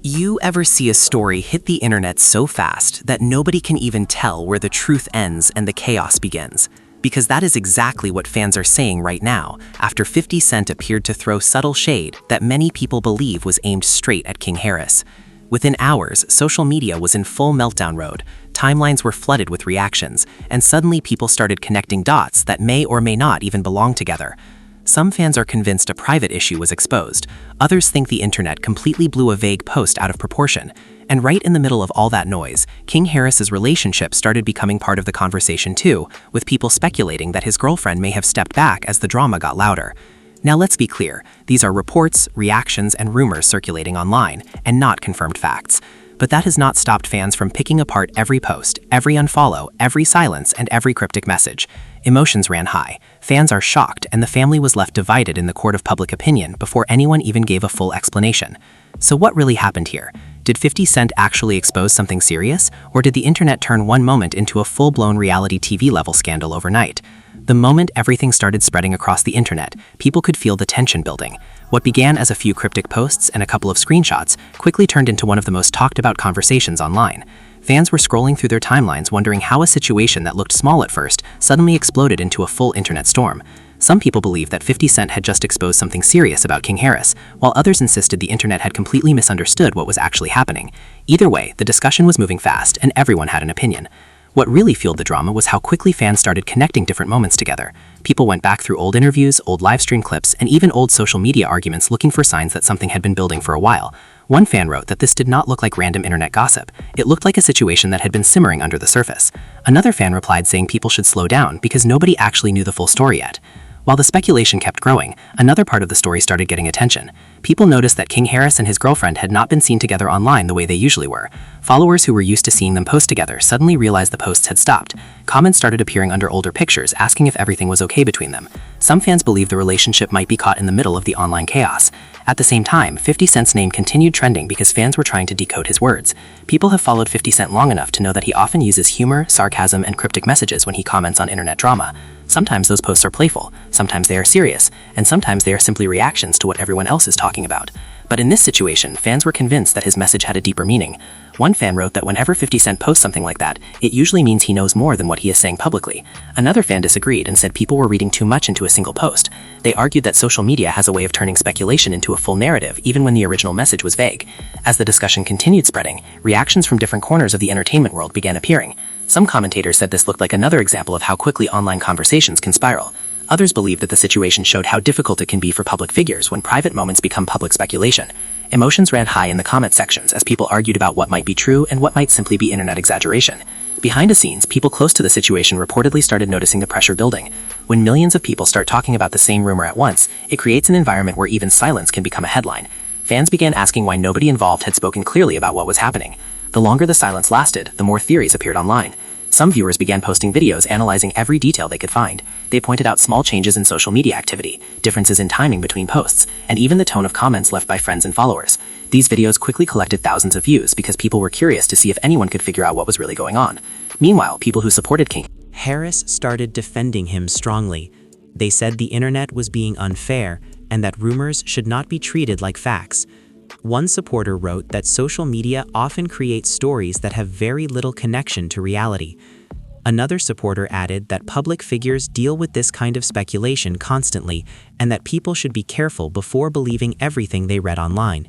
You ever see a story hit the internet so fast that nobody can even tell where the truth ends and the chaos begins? Because that is exactly what fans are saying right now, after 50 Cent appeared to throw subtle shade that many people believe was aimed straight at King Harris. Within hours, social media was in full meltdown mode, timelines were flooded with reactions, and suddenly people started connecting dots that may or may not even belong together. Some fans are convinced a private issue was exposed, others think the internet completely blew a vague post out of proportion, and right in the middle of all that noise, King Harris's relationship started becoming part of the conversation too, with people speculating that his girlfriend may have stepped back as the drama got louder. Now let's be clear, these are reports, reactions, and rumors circulating online, and not confirmed facts. But that has not stopped fans from picking apart every post, every unfollow, every silence, and every cryptic message. Emotions ran high, fans are shocked, and the family was left divided in the court of public opinion before anyone even gave a full explanation. So what really happened here? Did 50 Cent actually expose something serious, or did the internet turn one moment into a full-blown reality TV-level scandal overnight? The moment everything started spreading across the internet, people could feel the tension building. What began as a few cryptic posts and a couple of screenshots quickly turned into one of the most talked-about conversations online. Fans were scrolling through their timelines wondering how a situation that looked small at first suddenly exploded into a full internet storm. Some people believed that 50 Cent had just exposed something serious about King Harris, while others insisted the internet had completely misunderstood what was actually happening. Either way, the discussion was moving fast and everyone had an opinion. What really fueled the drama was how quickly fans started connecting different moments together. People went back through old interviews, old livestream clips, and even old social media arguments looking for signs that something had been building for a while. One fan wrote that this did not look like random internet gossip. It looked like a situation that had been simmering under the surface. Another fan replied saying people should slow down because nobody actually knew the full story yet. While the speculation kept growing, another part of the story started getting attention. People noticed that King Harris and his girlfriend had not been seen together online the way they usually were. Followers who were used to seeing them post together suddenly realized the posts had stopped. Comments started appearing under older pictures asking if everything was okay between them. Some fans believed the relationship might be caught in the middle of the online chaos. At the same time, 50 Cent's name continued trending because fans were trying to decode his words. People have followed 50 Cent long enough to know that he often uses humor, sarcasm, and cryptic messages when he comments on internet drama. Sometimes those posts are playful, sometimes they are serious, and sometimes they are simply reactions to what everyone else is talking about. But in this situation, fans were convinced that his message had a deeper meaning. One fan wrote that whenever 50 Cent posts something like that, it usually means he knows more than what he is saying publicly. Another fan disagreed and said people were reading too much into a single post. They argued that social media has a way of turning speculation into a full narrative, even when the original message was vague. As the discussion continued spreading, reactions from different corners of the entertainment world began appearing. Some commentators said this looked like another example of how quickly online conversations can spiral. Others believed that the situation showed how difficult it can be for public figures when private moments become public speculation. Emotions ran high in the comment sections as people argued about what might be true and what might simply be internet exaggeration. Behind the scenes, people close to the situation reportedly started noticing the pressure building. When millions of people start talking about the same rumor at once, it creates an environment where even silence can become a headline. Fans began asking why nobody involved had spoken clearly about what was happening. The longer the silence lasted, the more theories appeared online. Some viewers began posting videos analyzing every detail they could find. They pointed out small changes in social media activity, differences in timing between posts, and even the tone of comments left by friends and followers. These videos quickly collected thousands of views because people were curious to see if anyone could figure out what was really going on. Meanwhile, people who supported King Harris started defending him strongly. They said the internet was being unfair and that rumors should not be treated like facts. One supporter wrote that social media often creates stories that have very little connection to reality. Another supporter added that public figures deal with this kind of speculation constantly and that people should be careful before believing everything they read online.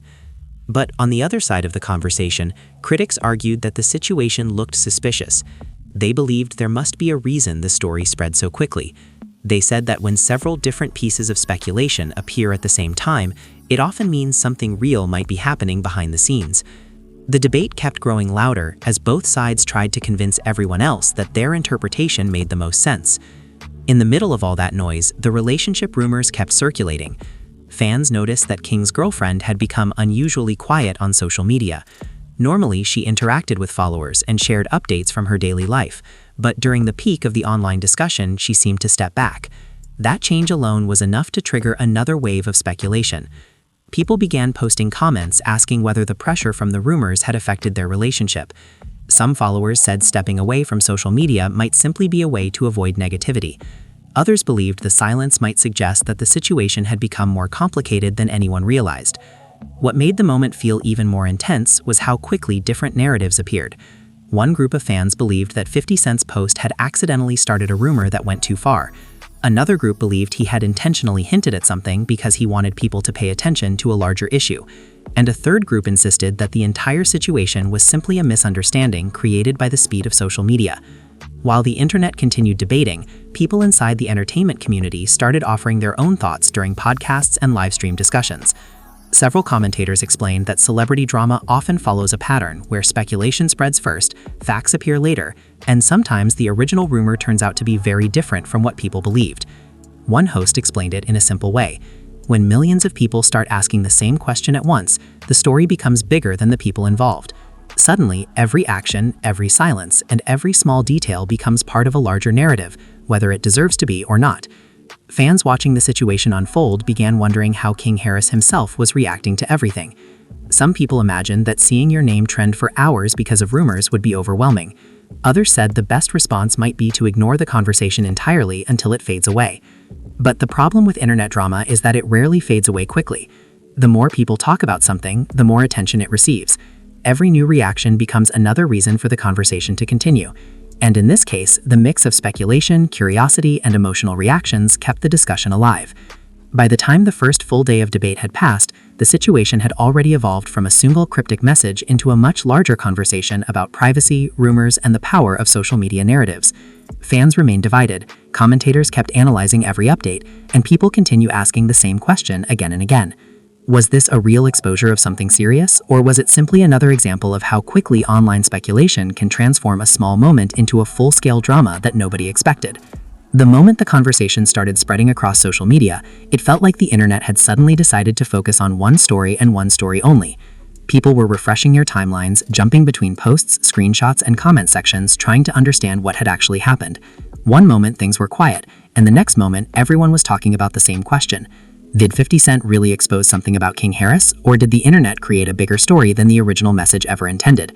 But on the other side of the conversation, critics argued that the situation looked suspicious. They believed there must be a reason the story spread so quickly. They said that when several different pieces of speculation appear at the same time, it often means something real might be happening behind the scenes. The debate kept growing louder as both sides tried to convince everyone else that their interpretation made the most sense. In the middle of all that noise, the relationship rumors kept circulating. Fans noticed that King's girlfriend had become unusually quiet on social media. Normally, she interacted with followers and shared updates from her daily life, but during the peak of the online discussion, she seemed to step back. That change alone was enough to trigger another wave of speculation. People began posting comments asking whether the pressure from the rumors had affected their relationship. Some followers said stepping away from social media might simply be a way to avoid negativity. Others believed the silence might suggest that the situation had become more complicated than anyone realized. What made the moment feel even more intense was how quickly different narratives appeared. One group of fans believed that 50 Cent's post had accidentally started a rumor that went too far. Another group believed he had intentionally hinted at something because he wanted people to pay attention to a larger issue. And a third group insisted that the entire situation was simply a misunderstanding created by the speed of social media. While the internet continued debating, people inside the entertainment community started offering their own thoughts during podcasts and live-stream discussions. Several commentators explained that celebrity drama often follows a pattern where speculation spreads first, facts appear later, and sometimes the original rumor turns out to be very different from what people believed. One host explained it in a simple way. When millions of people start asking the same question at once, the story becomes bigger than the people involved. Suddenly, every action, every silence, and every small detail becomes part of a larger narrative, whether it deserves to be or not. Fans watching the situation unfold began wondering how King Harris himself was reacting to everything. Some people imagined that seeing your name trend for hours because of rumors would be overwhelming. Others said the best response might be to ignore the conversation entirely until it fades away. But the problem with internet drama is that it rarely fades away quickly. The more people talk about something, the more attention it receives. Every new reaction becomes another reason for the conversation to continue. And in this case, the mix of speculation, curiosity, and emotional reactions kept the discussion alive. By the time the first full day of debate had passed, the situation had already evolved from a single cryptic message into a much larger conversation about privacy, rumors, and the power of social media narratives. Fans remained divided, commentators kept analyzing every update, and people continue asking the same question again and again. Was this a real exposure of something serious, or was it simply another example of how quickly online speculation can transform a small moment into a full-scale drama that nobody expected? The moment the conversation started spreading across social media, it felt like the internet had suddenly decided to focus on one story and one story only. People were refreshing their timelines, jumping between posts, screenshots, and comment sections, trying to understand what had actually happened. One moment things were quiet, and the next moment everyone was talking about the same question. Did 50 Cent really expose something about King Harris, or did the internet create a bigger story than the original message ever intended?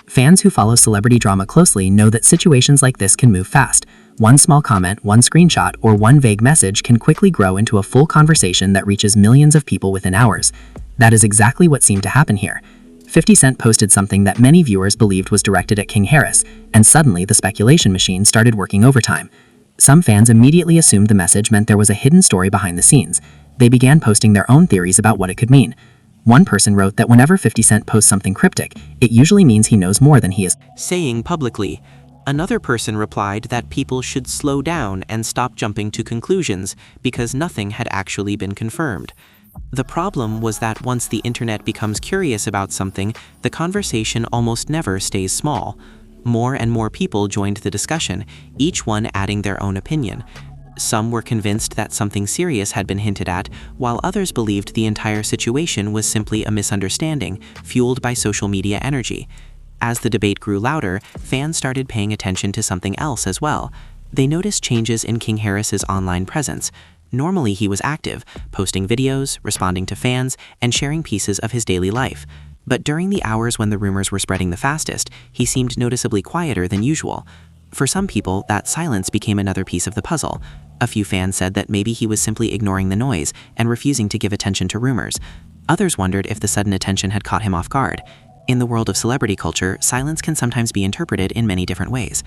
Fans who follow celebrity drama closely know that situations like this can move fast. One small comment, one screenshot, or one vague message can quickly grow into a full conversation that reaches millions of people within hours. That is exactly what seemed to happen here. 50 Cent posted something that many viewers believed was directed at King Harris, and suddenly the speculation machine started working overtime. Some fans immediately assumed the message meant there was a hidden story behind the scenes. They began posting their own theories about what it could mean. One person wrote that whenever 50 Cent posts something cryptic, it usually means he knows more than he is saying publicly. Another person replied that people should slow down and stop jumping to conclusions because nothing had actually been confirmed. The problem was that once the internet becomes curious about something, the conversation almost never stays small. More and more people joined the discussion, each one adding their own opinion. Some were convinced that something serious had been hinted at, while others believed the entire situation was simply a misunderstanding, fueled by social media energy. As the debate grew louder, fans started paying attention to something else as well. They noticed changes in King Harris's online presence. Normally he was active, posting videos, responding to fans, and sharing pieces of his daily life. But during the hours when the rumors were spreading the fastest, he seemed noticeably quieter than usual. For some people, that silence became another piece of the puzzle. A few fans said that maybe he was simply ignoring the noise and refusing to give attention to rumors. Others wondered if the sudden attention had caught him off guard. In the world of celebrity culture, silence can sometimes be interpreted in many different ways.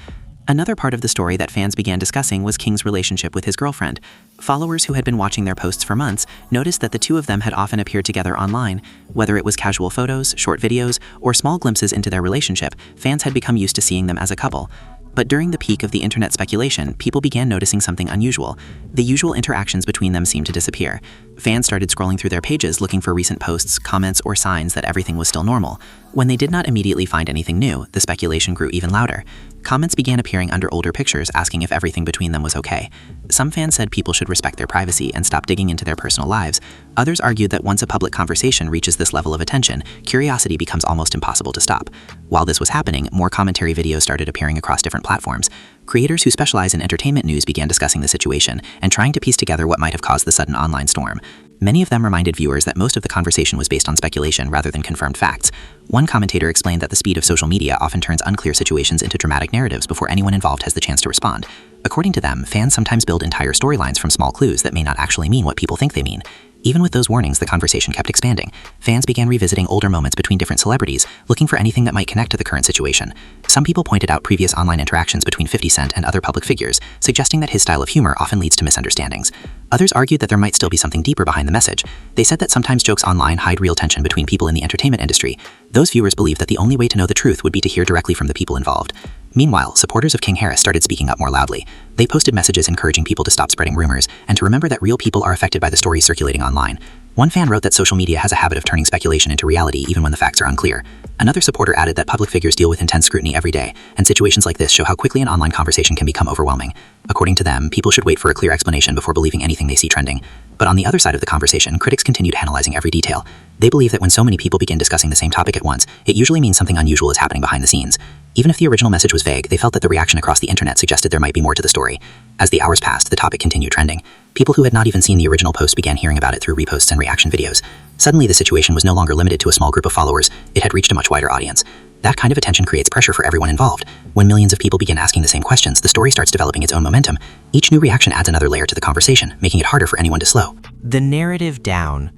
Another part of the story that fans began discussing was King's relationship with his girlfriend. Followers who had been watching their posts for months noticed that the two of them had often appeared together online. Whether it was casual photos, short videos, or small glimpses into their relationship, fans had become used to seeing them as a couple. But during the peak of the internet speculation, people began noticing something unusual. The usual interactions between them seemed to disappear. Fans started scrolling through their pages looking for recent posts, comments, or signs that everything was still normal. When they did not immediately find anything new, the speculation grew even louder. Comments began appearing under older pictures asking if everything between them was okay. Some fans said people should respect their privacy and stop digging into their personal lives. Others argued that once a public conversation reaches this level of attention, curiosity becomes almost impossible to stop. While this was happening, more commentary videos started appearing across different platforms. Creators who specialize in entertainment news began discussing the situation and trying to piece together what might have caused the sudden online storm. Many of them reminded viewers that most of the conversation was based on speculation rather than confirmed facts. One commentator explained that the speed of social media often turns unclear situations into dramatic narratives before anyone involved has the chance to respond. According to them, fans sometimes build entire storylines from small clues that may not actually mean what people think they mean. Even with those warnings, the conversation kept expanding. Fans began revisiting older moments between different celebrities, looking for anything that might connect to the current situation. Some people pointed out previous online interactions between 50 Cent and other public figures, suggesting that his style of humor often leads to misunderstandings. Others argued that there might still be something deeper behind the message. They said that sometimes jokes online hide real tension between people in the entertainment industry. Those viewers believed that the only way to know the truth would be to hear directly from the people involved. Meanwhile, supporters of King Harris started speaking up more loudly. They posted messages encouraging people to stop spreading rumors and to remember that real people are affected by the stories circulating online. One fan wrote that social media has a habit of turning speculation into reality even when the facts are unclear. Another supporter added that public figures deal with intense scrutiny every day, and situations like this show how quickly an online conversation can become overwhelming. According to them, people should wait for a clear explanation before believing anything they see trending. But on the other side of the conversation, critics continued analyzing every detail. They believe that when so many people begin discussing the same topic at once, it usually means something unusual is happening behind the scenes. Even if the original message was vague, they felt that the reaction across the internet suggested there might be more to the story. As the hours passed, the topic continued trending. People who had not even seen the original post began hearing about it through reposts and reaction videos. Suddenly, the situation was no longer limited to a small group of followers. It had reached a much wider audience. That kind of attention creates pressure for everyone involved. When millions of people begin asking the same questions, the story starts developing its own momentum. Each new reaction adds another layer to the conversation, making it harder for anyone to slow. The narrative down.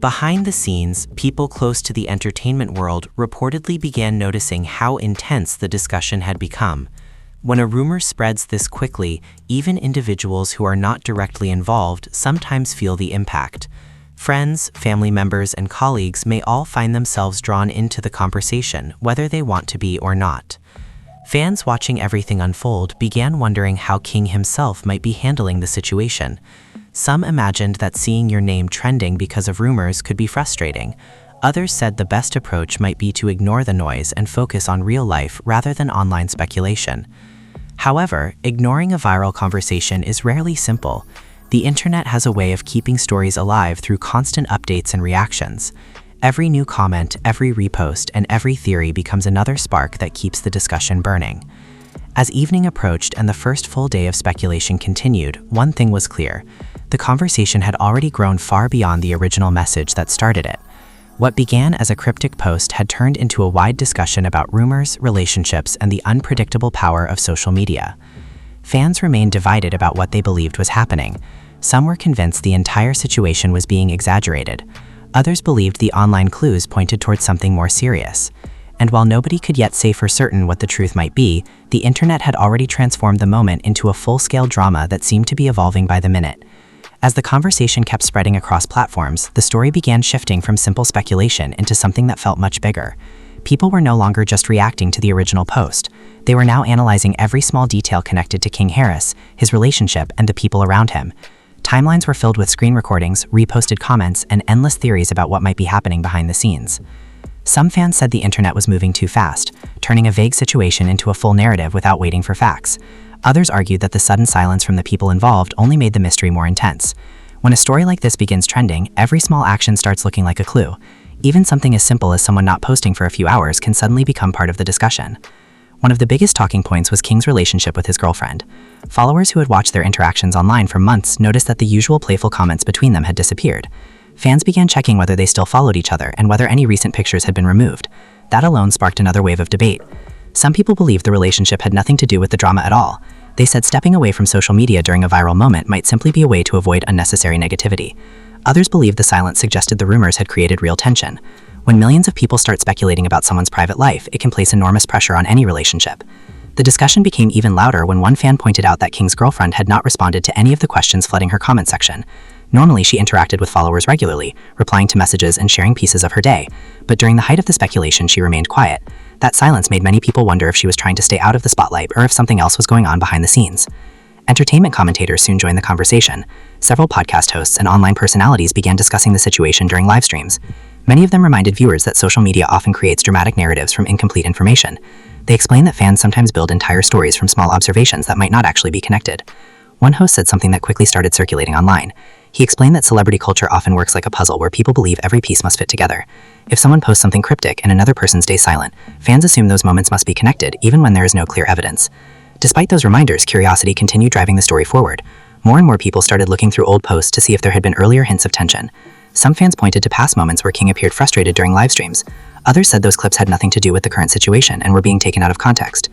Behind the scenes, people close to the entertainment world reportedly began noticing how intense the discussion had become. When a rumor spreads this quickly, even individuals who are not directly involved sometimes feel the impact. Friends, family members, and colleagues may all find themselves drawn into the conversation, whether they want to be or not. Fans watching everything unfold began wondering how King himself might be handling the situation. Some imagined that seeing your name trending because of rumors could be frustrating. Others said the best approach might be to ignore the noise and focus on real life rather than online speculation. However, ignoring a viral conversation is rarely simple. The internet has a way of keeping stories alive through constant updates and reactions. Every new comment, every repost, and every theory becomes another spark that keeps the discussion burning. As evening approached and the first full day of speculation continued, one thing was clear. The conversation had already grown far beyond the original message that started it. What began as a cryptic post had turned into a wide discussion about rumors, relationships, and the unpredictable power of social media. Fans remained divided about what they believed was happening. Some were convinced the entire situation was being exaggerated. Others believed the online clues pointed towards something more serious. And while nobody could yet say for certain what the truth might be, the internet had already transformed the moment into a full-scale drama that seemed to be evolving by the minute. As the conversation kept spreading across platforms, the story began shifting from simple speculation into something that felt much bigger. People were no longer just reacting to the original post. They were now analyzing every small detail connected to King Harris, his relationship, and the people around him. Timelines were filled with screen recordings, reposted comments, and endless theories about what might be happening behind the scenes. Some fans said the internet was moving too fast, turning a vague situation into a full narrative without waiting for facts. Others argued that the sudden silence from the people involved only made the mystery more intense. When a story like this begins trending, every small action starts looking like a clue. Even something as simple as someone not posting for a few hours can suddenly become part of the discussion. One of the biggest talking points was King's relationship with his girlfriend. Followers who had watched their interactions online for months noticed that the usual playful comments between them had disappeared. Fans began checking whether they still followed each other and whether any recent pictures had been removed. That alone sparked another wave of debate. Some people believed the relationship had nothing to do with the drama at all. They said stepping away from social media during a viral moment might simply be a way to avoid unnecessary negativity. Others believed the silence suggested the rumors had created real tension. When millions of people start speculating about someone's private life, it can place enormous pressure on any relationship. The discussion became even louder when one fan pointed out that King's girlfriend had not responded to any of the questions flooding her comment section. Normally, she interacted with followers regularly, replying to messages and sharing pieces of her day, but during the height of the speculation, she remained quiet. That silence made many people wonder if she was trying to stay out of the spotlight or if something else was going on behind the scenes. Entertainment commentators soon joined the conversation. Several podcast hosts and online personalities began discussing the situation during live streams. Many of them reminded viewers that social media often creates dramatic narratives from incomplete information. They explained that fans sometimes build entire stories from small observations that might not actually be connected. One host said something that quickly started circulating online. He explained that celebrity culture often works like a puzzle where people believe every piece must fit together. If someone posts something cryptic and another person stays silent, fans assume those moments must be connected, even when there is no clear evidence. Despite those reminders, curiosity continued driving the story forward. More and more people started looking through old posts to see if there had been earlier hints of tension. Some fans pointed to past moments where King appeared frustrated during live streams. Others said those clips had nothing to do with the current situation and were being taken out of context.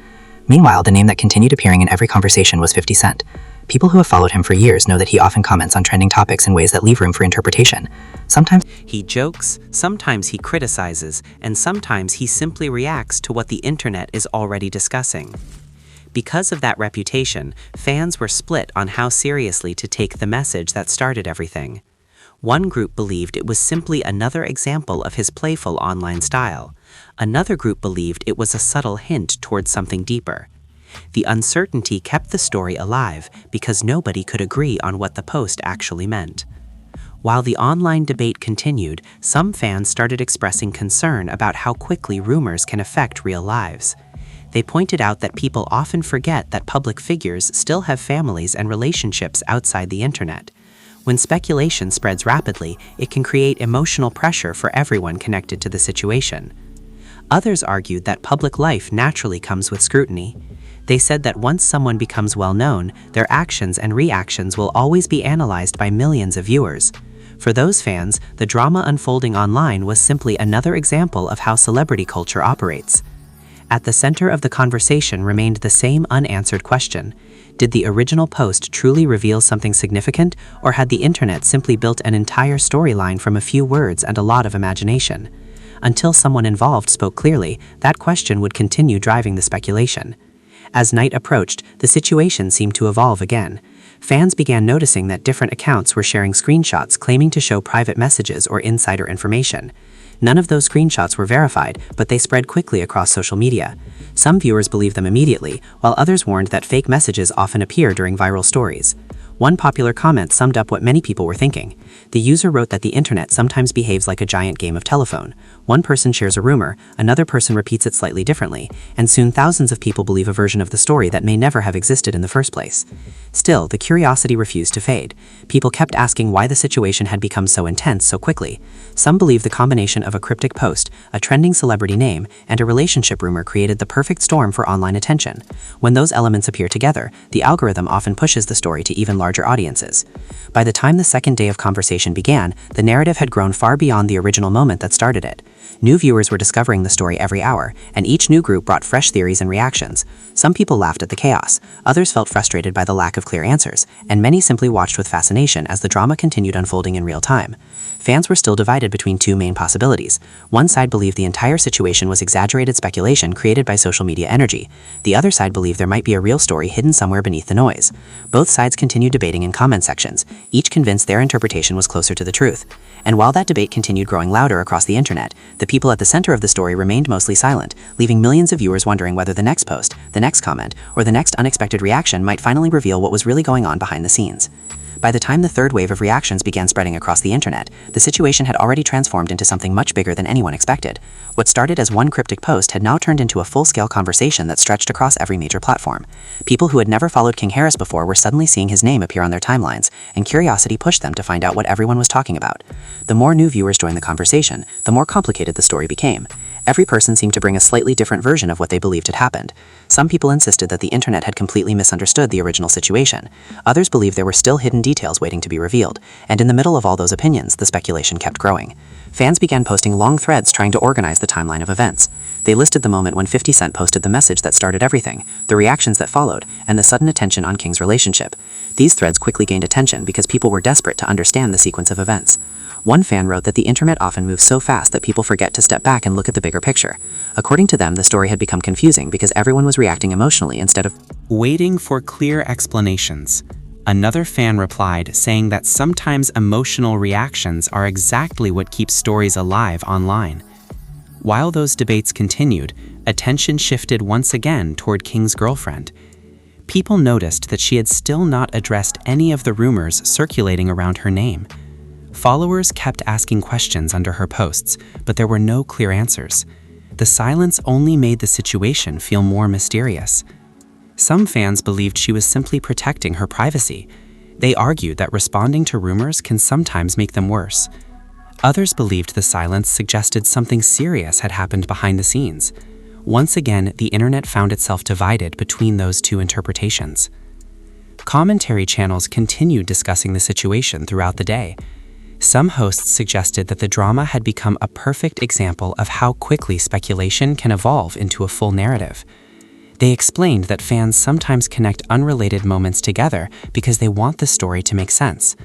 Meanwhile, the name that continued appearing in every conversation was 50 Cent. People who have followed him for years know that he often comments on trending topics in ways that leave room for interpretation. Sometimes He jokes, sometimes he criticizes, and sometimes he simply reacts to what the internet is already discussing. Because of that reputation, fans were split on how seriously to take the message that started everything. One group believed it was simply another example of his playful online style. Another group believed it was a subtle hint towards something deeper. The uncertainty kept the story alive because nobody could agree on what the post actually meant. While the online debate continued, some fans started expressing concern about how quickly rumors can affect real lives. They pointed out that people often forget that public figures still have families and relationships outside the internet. When speculation spreads rapidly, it can create emotional pressure for everyone connected to the situation. Others argued that public life naturally comes with scrutiny. They said that once someone becomes well-known, their actions and reactions will always be analyzed by millions of viewers. For those fans, the drama unfolding online was simply another example of how celebrity culture operates. At the center of the conversation remained the same unanswered question. Did the original post truly reveal something significant, or had the internet simply built an entire storyline from a few words and a lot of imagination? Until someone involved spoke clearly, that question would continue driving the speculation. As night approached, the situation seemed to evolve again. Fans began noticing that different accounts were sharing screenshots claiming to show private messages or insider information. None of those screenshots were verified, but they spread quickly across social media. Some viewers believed them immediately, while others warned that fake messages often appear during viral stories. One popular comment summed up what many people were thinking. The user wrote that the internet sometimes behaves like a giant game of telephone. One person shares a rumor, another person repeats it slightly differently, and soon thousands of people believe a version of the story that may never have existed in the first place. Still, the curiosity refused to fade. People kept asking why the situation had become so intense so quickly. Some believed the combination of a cryptic post, a trending celebrity name, and a relationship rumor created the perfect storm for online attention. When those elements appear together, the algorithm often pushes the story to even larger audiences. By the time the second day of conversation began, the narrative had grown far beyond the original moment that started it. New viewers were discovering the story every hour, and each new group brought fresh theories and reactions. Some people laughed at the chaos, others felt frustrated by the lack of clear answers, and many simply watched with fascination as the drama continued unfolding in real time. Fans were still divided between two main possibilities. One side believed the entire situation was exaggerated speculation created by social media energy. The other side believed there might be a real story hidden somewhere beneath the noise. Both sides continued debating in comment sections, each convinced their interpretation was closer to the truth. And while that debate continued growing louder across the internet, the people at the center of the story remained mostly silent, leaving millions of viewers wondering whether the next post, the next comment, or the next unexpected reaction might finally reveal what was really going on behind the scenes. By the time the third wave of reactions began spreading across the internet, the situation had already transformed into something much bigger than anyone expected. What started as one cryptic post had now turned into a full-scale conversation that stretched across every major platform. People who had never followed King Harris before were suddenly seeing his name appear on their timelines, and curiosity pushed them to find out what everyone was talking about. The more new viewers joined the conversation, the more complicated the story became. Every person seemed to bring a slightly different version of what they believed had happened. Some people insisted that the internet had completely misunderstood the original situation. Others believed there were still hidden details waiting to be revealed, and in the middle of all those opinions, the speculation kept growing. Fans began posting long threads trying to organize the timeline of events. They listed the moment when 50 Cent posted the message that started everything, the reactions that followed, and the sudden attention on King's relationship. These threads quickly gained attention because people were desperate to understand the sequence of events. One fan wrote that the internet often moves so fast that people forget to step back and look at the bigger picture. According to them, the story had become confusing because everyone was reacting emotionally instead of waiting for clear explanations. Another fan replied, saying that sometimes emotional reactions are exactly what keeps stories alive online. While those debates continued, attention shifted once again toward King's girlfriend. People noticed that she had still not addressed any of the rumors circulating around her name. Followers kept asking questions under her posts, but there were no clear answers. The silence only made the situation feel more mysterious. Some fans believed she was simply protecting her privacy. They argued that responding to rumors can sometimes make them worse. Others believed the silence suggested something serious had happened behind the scenes. Once again, the internet found itself divided between those two interpretations. Commentary channels continued discussing the situation throughout the day. Some hosts suggested that the drama had become a perfect example of how quickly speculation can evolve into a full narrative. They explained that fans sometimes connect unrelated moments together because they want the story to make sense.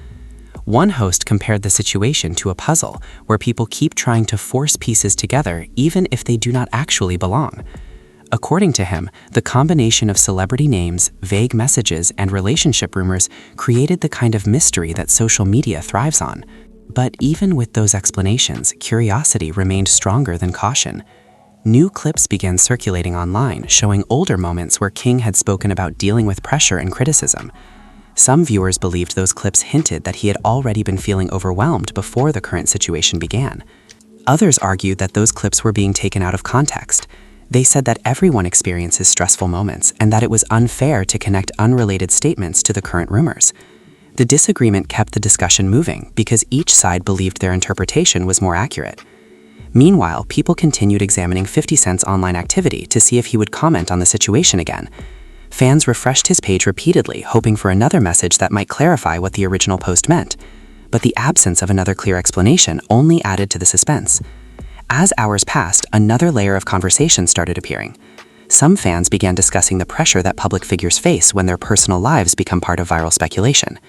One host compared the situation to a puzzle where people keep trying to force pieces together even if they do not actually belong. According to him, the combination of celebrity names, vague messages, and relationship rumors created the kind of mystery that social media thrives on. But even with those explanations, curiosity remained stronger than caution. New clips began circulating online, showing older moments where King had spoken about dealing with pressure and criticism. Some viewers believed those clips hinted that he had already been feeling overwhelmed before the current situation began. Others argued that those clips were being taken out of context. They said that everyone experiences stressful moments and that it was unfair to connect unrelated statements to the current rumors. The disagreement kept the discussion moving because each side believed their interpretation was more accurate. Meanwhile, people continued examining 50 Cent's online activity to see if he would comment on the situation again. Fans refreshed his page repeatedly, hoping for another message that might clarify what the original post meant. But the absence of another clear explanation only added to the suspense. As hours passed, another layer of conversation started appearing. Some fans began discussing the pressure that public figures face when their personal lives become part of viral speculation.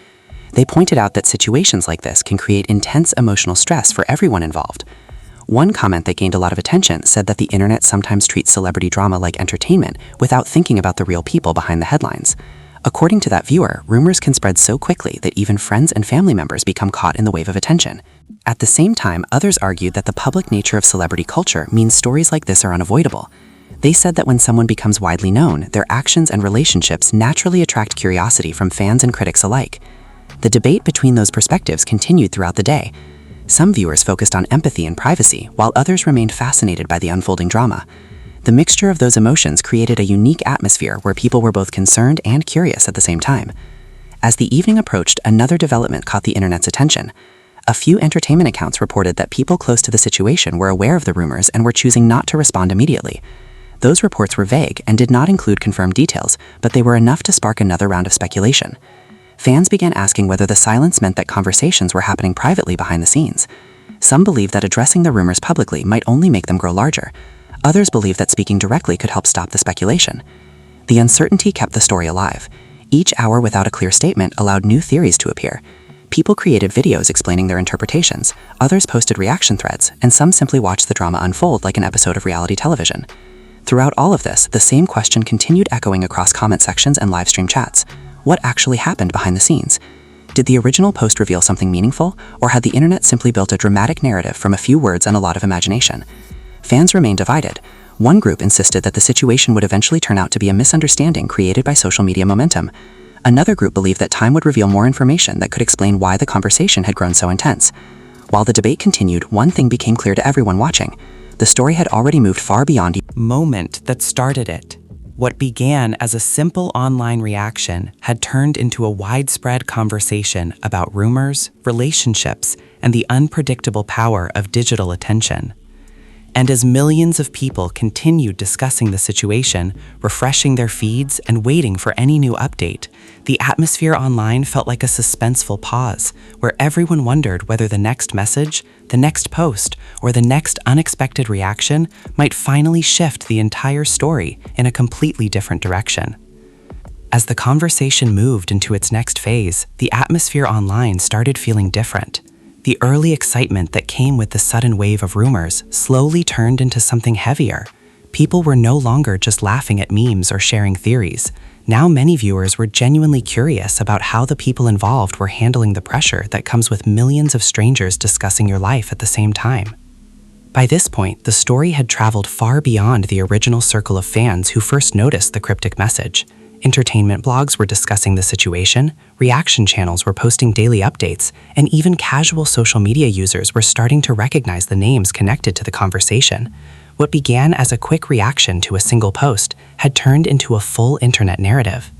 They pointed out that situations like this can create intense emotional stress for everyone involved. One comment that gained a lot of attention said that the internet sometimes treats celebrity drama like entertainment without thinking about the real people behind the headlines. According to that viewer, rumors can spread so quickly that even friends and family members become caught in the wave of attention. At the same time, others argued that the public nature of celebrity culture means stories like this are unavoidable. They said that when someone becomes widely known, their actions and relationships naturally attract curiosity from fans and critics alike. The debate between those perspectives continued throughout the day. Some viewers focused on empathy and privacy, while others remained fascinated by the unfolding drama. The mixture of those emotions created a unique atmosphere where people were both concerned and curious at the same time. As the evening approached, another development caught the internet's attention. A few entertainment accounts reported that people close to the situation were aware of the rumors and were choosing not to respond immediately. Those reports were vague and did not include confirmed details, but they were enough to spark another round of speculation. Fans began asking whether the silence meant that conversations were happening privately behind the scenes. Some believed that addressing the rumors publicly might only make them grow larger. Others believed that speaking directly could help stop the speculation. The uncertainty kept the story alive. Each hour without a clear statement allowed new theories to appear. People created videos explaining their interpretations, others posted reaction threads, and some simply watched the drama unfold like an episode of reality television. Throughout all of this, the same question continued echoing across comment sections and live stream chats. What actually happened behind the scenes? Did the original post reveal something meaningful, or had the internet simply built a dramatic narrative from a few words and a lot of imagination? Fans remained divided. One group insisted that the situation would eventually turn out to be a misunderstanding created by social media momentum. Another group believed that time would reveal more information that could explain why the conversation had grown so intense. While the debate continued, one thing became clear to everyone watching. The story had already moved far beyond the moment that started it. What began as a simple online reaction had turned into a widespread conversation about rumors, relationships, and the unpredictable power of digital attention. And as millions of people continued discussing the situation, refreshing their feeds, and waiting for any new update, the atmosphere online felt like a suspenseful pause, where everyone wondered whether the next message, the next post, or the next unexpected reaction might finally shift the entire story in a completely different direction. As the conversation moved into its next phase, the atmosphere online started feeling different. The early excitement that came with the sudden wave of rumors slowly turned into something heavier. People were no longer just laughing at memes or sharing theories. Now many viewers were genuinely curious about how the people involved were handling the pressure that comes with millions of strangers discussing your life at the same time. By this point, the story had traveled far beyond the original circle of fans who first noticed the cryptic message. Entertainment blogs were discussing the situation, reaction channels were posting daily updates, and even casual social media users were starting to recognize the names connected to the conversation. What began as a quick reaction to a single post had turned into a full internet narrative.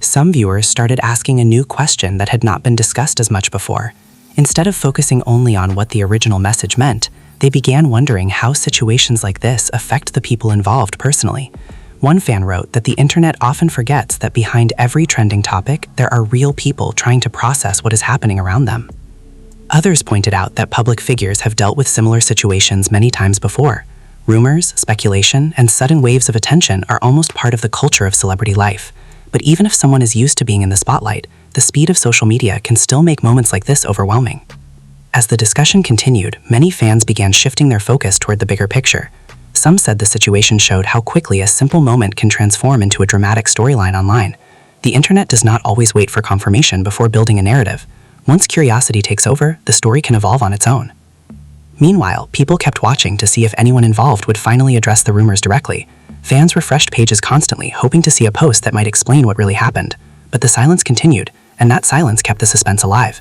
Some viewers started asking a new question that had not been discussed as much before. Instead of focusing only on what the original message meant, they began wondering how situations like this affect the people involved personally. One fan wrote that the internet often forgets that behind every trending topic, there are real people trying to process what is happening around them. Others pointed out that public figures have dealt with similar situations many times before. Rumors, speculation, and sudden waves of attention are almost part of the culture of celebrity life. But even if someone is used to being in the spotlight, the speed of social media can still make moments like this overwhelming. As the discussion continued, many fans began shifting their focus toward the bigger picture. Some said the situation showed how quickly a simple moment can transform into a dramatic storyline online. The internet does not always wait for confirmation before building a narrative. Once curiosity takes over, the story can evolve on its own. Meanwhile, people kept watching to see if anyone involved would finally address the rumors directly. Fans refreshed pages constantly, hoping to see a post that might explain what really happened. But the silence continued, and that silence kept the suspense alive.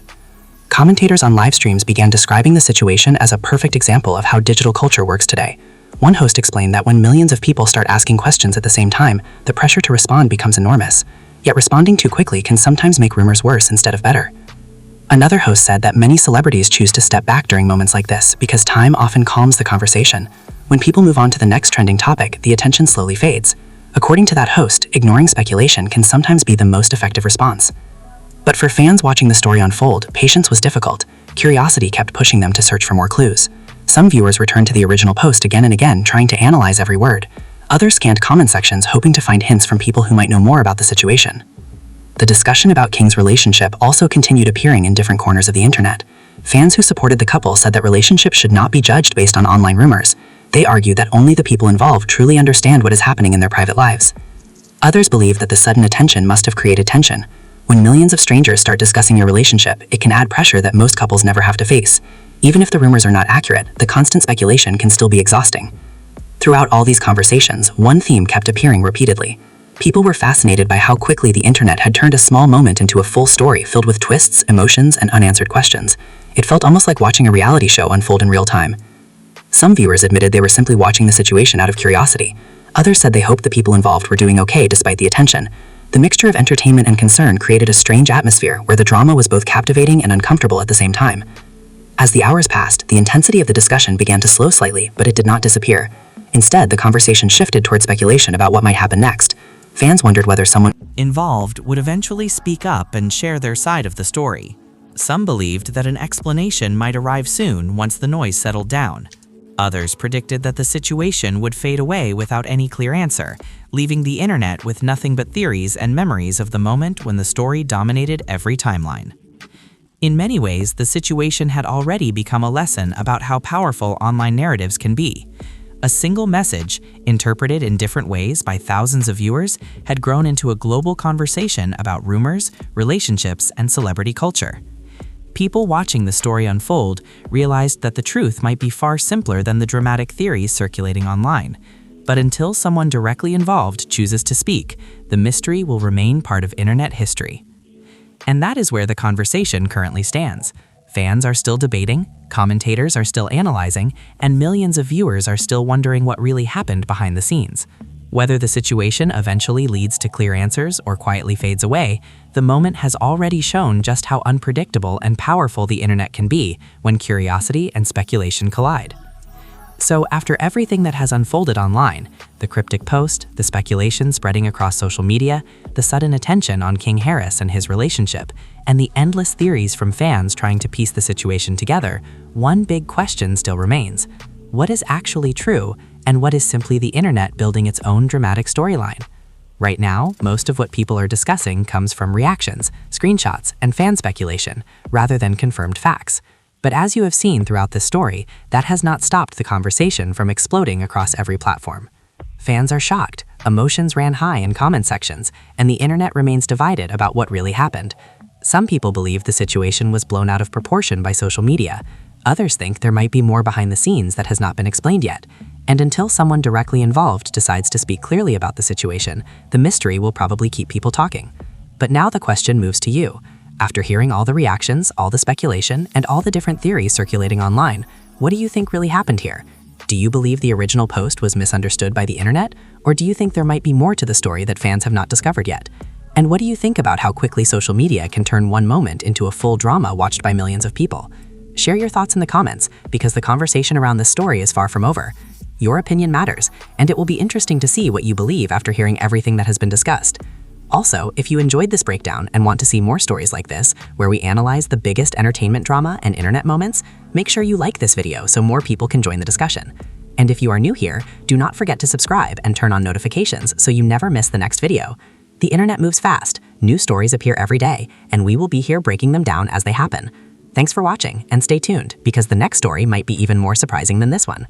Commentators on live streams began describing the situation as a perfect example of how digital culture works today. One host explained that when millions of people start asking questions at the same time, the pressure to respond becomes enormous. Yet responding too quickly can sometimes make rumors worse instead of better. Another host said that many celebrities choose to step back during moments like this because time often calms the conversation. When people move on to the next trending topic, the attention slowly fades. According to that host, ignoring speculation can sometimes be the most effective response. But for fans watching the story unfold, patience was difficult. Curiosity kept pushing them to search for more clues. Some viewers returned to the original post again and again, trying to analyze every word. Others scanned comment sections hoping to find hints from people who might know more about the situation. The discussion about King's relationship also continued appearing in different corners of the internet. Fans who supported the couple said that relationships should not be judged based on online rumors. They argued that only the people involved truly understand what is happening in their private lives. Others believe that the sudden attention must have created tension. When millions of strangers start discussing your relationship, it can add pressure that most couples never have to face. Even if the rumors are not accurate, the constant speculation can still be exhausting. Throughout all these conversations, one theme kept appearing repeatedly. People were fascinated by how quickly the internet had turned a small moment into a full story filled with twists, emotions, and unanswered questions. It felt almost like watching a reality show unfold in real time. Some viewers admitted they were simply watching the situation out of curiosity. Others said they hoped the people involved were doing okay despite the attention. The mixture of entertainment and concern created a strange atmosphere where the drama was both captivating and uncomfortable at the same time. As the hours passed, the intensity of the discussion began to slow slightly, but it did not disappear. Instead, the conversation shifted toward speculation about what might happen next. Fans wondered whether someone involved would eventually speak up and share their side of the story. Some believed that an explanation might arrive soon once the noise settled down. Others predicted that the situation would fade away without any clear answer, leaving the internet with nothing but theories and memories of the moment when the story dominated every timeline. In many ways, the situation had already become a lesson about how powerful online narratives can be. A single message, interpreted in different ways by thousands of viewers, had grown into a global conversation about rumors, relationships, and celebrity culture. People watching the story unfold realized that the truth might be far simpler than the dramatic theories circulating online. But until someone directly involved chooses to speak, the mystery will remain part of internet history. And that is where the conversation currently stands. Fans are still debating, commentators are still analyzing, and millions of viewers are still wondering what really happened behind the scenes. Whether the situation eventually leads to clear answers or quietly fades away, the moment has already shown just how unpredictable and powerful the internet can be when curiosity and speculation collide. So after everything that has unfolded online, the cryptic post, the speculation spreading across social media, the sudden attention on King Harris and his relationship, and the endless theories from fans trying to piece the situation together, one big question still remains. What is actually true, and what is simply the internet building its own dramatic storyline? Right now, most of what people are discussing comes from reactions, screenshots, and fan speculation, rather than confirmed facts. But as you have seen throughout this story, that has not stopped the conversation from exploding across every platform. Fans are shocked, emotions ran high in comment sections, and the internet remains divided about what really happened. Some people believe the situation was blown out of proportion by social media. Others think there might be more behind the scenes that has not been explained yet. And until someone directly involved decides to speak clearly about the situation, the mystery will probably keep people talking. But now the question moves to you. After hearing all the reactions, all the speculation, and all the different theories circulating online, what do you think really happened here? Do you believe the original post was misunderstood by the internet? Or do you think there might be more to the story that fans have not discovered yet? And what do you think about how quickly social media can turn one moment into a full drama watched by millions of people? Share your thoughts in the comments, because the conversation around this story is far from over. Your opinion matters, and it will be interesting to see what you believe after hearing everything that has been discussed. Also, if you enjoyed this breakdown and want to see more stories like this, where we analyze the biggest entertainment drama and internet moments, make sure you like this video so more people can join the discussion. And if you are new here, do not forget to subscribe and turn on notifications so you never miss the next video. The internet moves fast, new stories appear every day, and we will be here breaking them down as they happen. Thanks for watching, and stay tuned, because the next story might be even more surprising than this one.